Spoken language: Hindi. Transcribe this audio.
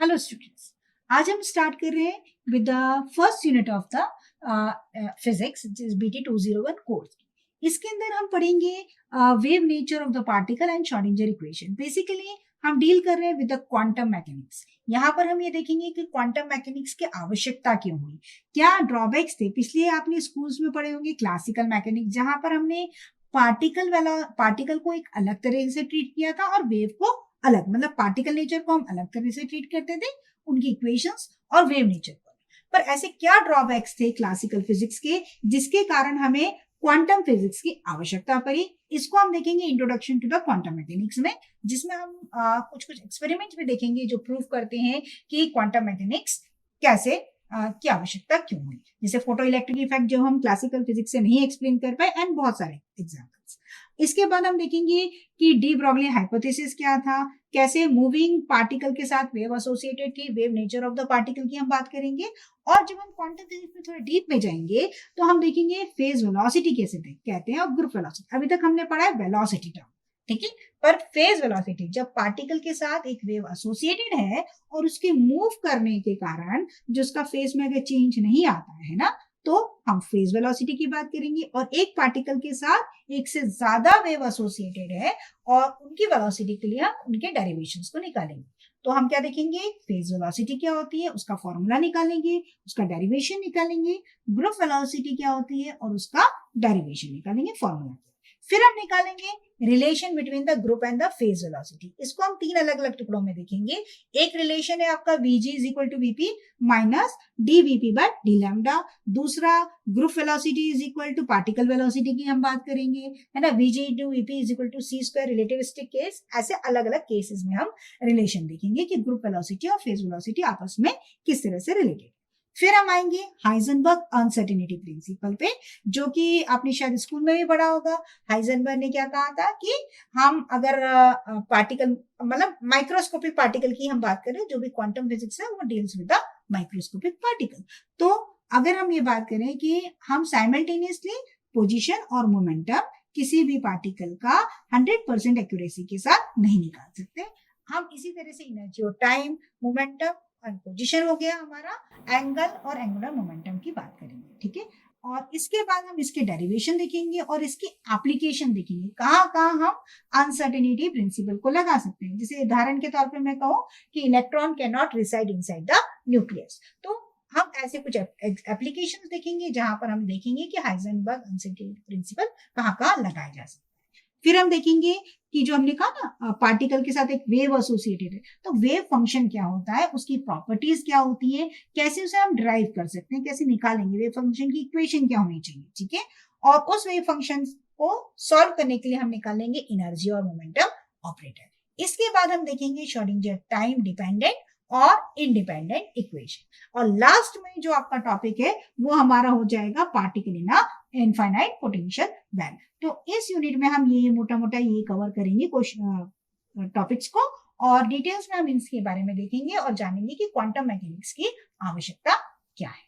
हेलो स्टूडेंट्स, आज हम स्टार्ट कर रहे हैं with the first unit of the physics BT 201 course. इसके अंदर हम पढ़ेंगे wave nature of the particle and Schrodinger equation. Basically हम डील कर रहे हैं विद द क्वांटम मैकेनिक्स। यहाँ पर हम ये देखेंगे कि क्वांटम मैकेनिक्स की आवश्यकता क्यों हुई, क्या ड्रॉबैक्स थे। पिछले आपने स्कूल्स में पढ़े होंगे क्लासिकल मैकेनिक्स, जहां पर हमने पार्टिकल को एक अलग तरह से ट्रीट किया था और वेव को अलग, मतलब पार्टिकल नेचर को हम अलग तरह से ट्रीट करते थे, उनकी इक्वेशंस और वेव नेचर को। पर ऐसे क्या ड्रॉबैक्स थे क्लासिकल फिजिक्स के जिसके कारण हमें क्वांटम फिजिक्स की आवश्यकता पड़ी, इसको हम देखेंगे introduction to the quantum mechanics में, जिसमें हम कुछ कुछ एक्सपेरिमेंट्स भी देखेंगे जो प्रूव करते हैं कि क्वांटम मैकेनिक्स कैसे की आवश्यकता क्यों हुई। जैसे फोटो इलेक्ट्रिक इफेक्ट जो हम क्लासिकल फिजिक्स से नहीं एक्सप्लेन कर पाए, एंड बहुत सारे एग्जाम्पल्स। इसके बाद हम देखेंगे कि डी ब्रॉगली हाइपोथेसिस क्या था, कैसे मूविंग पार्टिकल के साथ वेव एसोसिएटेड थी, wave nature of the particle की हम बात करेंगे। और जब हम क्वांटम फिजिक्स में थोड़ा डीप में जाएंगे तो हम देखेंगे फेज वेलोसिटी कैसे कहते हैं और ग्रुप वेलोसिटी। अभी तक हमने पढ़ा है वेलोसिटी टर्म, ठीक है, पर फेज वेलोसिटी जब पार्टिकल के साथ एक वेव एसोसिएटेड है और उसके मूव करने के कारण जो उसका फेज में अगर चेंज नहीं आता है ना, तो हम फेज वेलोसिटी की बात करेंगे। और एक पार्टिकल के साथ एक से ज्यादा वेव एसोसिएटेड है और उनकी वेलोसिटी के लिए हम उनके डेरिवेशंस को निकालेंगे। तो हम क्या देखेंगे, फेज वेलोसिटी क्या होती है, उसका फॉर्मूला निकालेंगे, उसका डेरिवेशन निकालेंगे, ग्रुप वेलोसिटी क्या होती है और उसका डेरिवेशन निकालेंगे फॉर्मूला। फिर हम निकालेंगे relation between the group and the phase velocity. इसको हम तीन अलग अलग टुकड़ों में देखेंगे। एक रिलेशन है आपका Vg is equal to Vp minus dVp by D lambda. दूसरा group velocity is equal to particle velocity की हम बात करेंगे, है ना, Vg into Vp is equal to c square relativistic case. ऐसे अलग अलग केसेस में हम रिलेशन देखेंगे कि ग्रुप वेलोसिटी और फेज वेलोसिटी आपस में किस तरह से रिलेटेड। फिर हम आएंगे हाइजेनबर्ग अनसर्टेनिटी प्रिंसिपल पे, जो कि आपने शायद स्कूल में भी पढ़ा होगा। हाइजेनबर्ग ने क्या कहा था कि हम अगर पार्टिकल, मतलब माइक्रोस्कोपिक पार्टिकल की हम बात करें, जो भी क्वांटम फिजिक्स है वो deals with the microscopic particle. तो अगर हम ये बात करें कि हम साइमल्टेनियसली पोजीशन और मोमेंटम किसी भी पार्टिकल का 100% एक्यूरेसी के साथ नहीं निकाल सकते। हम इसी तरह से एनर्जी और टाइम, मोमेंटम और पोजीशन हो गया हमारा, एंगल और एंगुलर मोमेंटम की बात करेंगे, ठीक है। और इसके बाद हम इसके डेरिवेशन देखेंगे और इसकी एप्लीकेशन देखेंगे, कहाँ कहाँ हम अनसर्टेनिटी प्रिंसिपल को लगा सकते हैं। जैसे उदाहरण के तौर पे मैं कहूँ कि electron can not reside inside the nucleus, तो हम ऐसे कुछ एप्लीकेशंस देखेंगे जहां पर हम देखेंगे कि हाइजेनबर्ग अनसर्टेनिटी प्रिंसिपल कहाँ कहाँ लगाया जा सकता है। फिर हम देखेंगे कि जो हमने कहा ना पार्टिकल के साथ एक वेव एसोसिएटेड है, तो वेव फंक्शन क्या होता है, उसकी प्रॉपर्टीज क्या होती है, कैसे उसे हम ड्राइव कर सकते हैं, कैसे निकालेंगे, वेव फंक्शन की इक्वेशन क्या होनी चाहिए, ठीक है। और उस वेव फंक्शन को सॉल्व करने के लिए हम निकालेंगे एनर्जी और मोमेंटम ऑपरेटर। इसके बाद हम देखेंगे श्रोडिंगर टाइम डिपेंडेंट और इंडिपेंडेंट इक्वेशन। और लास्ट में जो आपका टॉपिक है वो हमारा हो जाएगा particle in a infinite potential band. तो इस यूनिट में हम ये मोटा मोटा ये कवर करेंगे टॉपिक्स को, और डिटेल्स में हम इसके बारे में देखेंगे और जानेंगे कि क्वांटम मैकेनिक्स की आवश्यकता क्या है।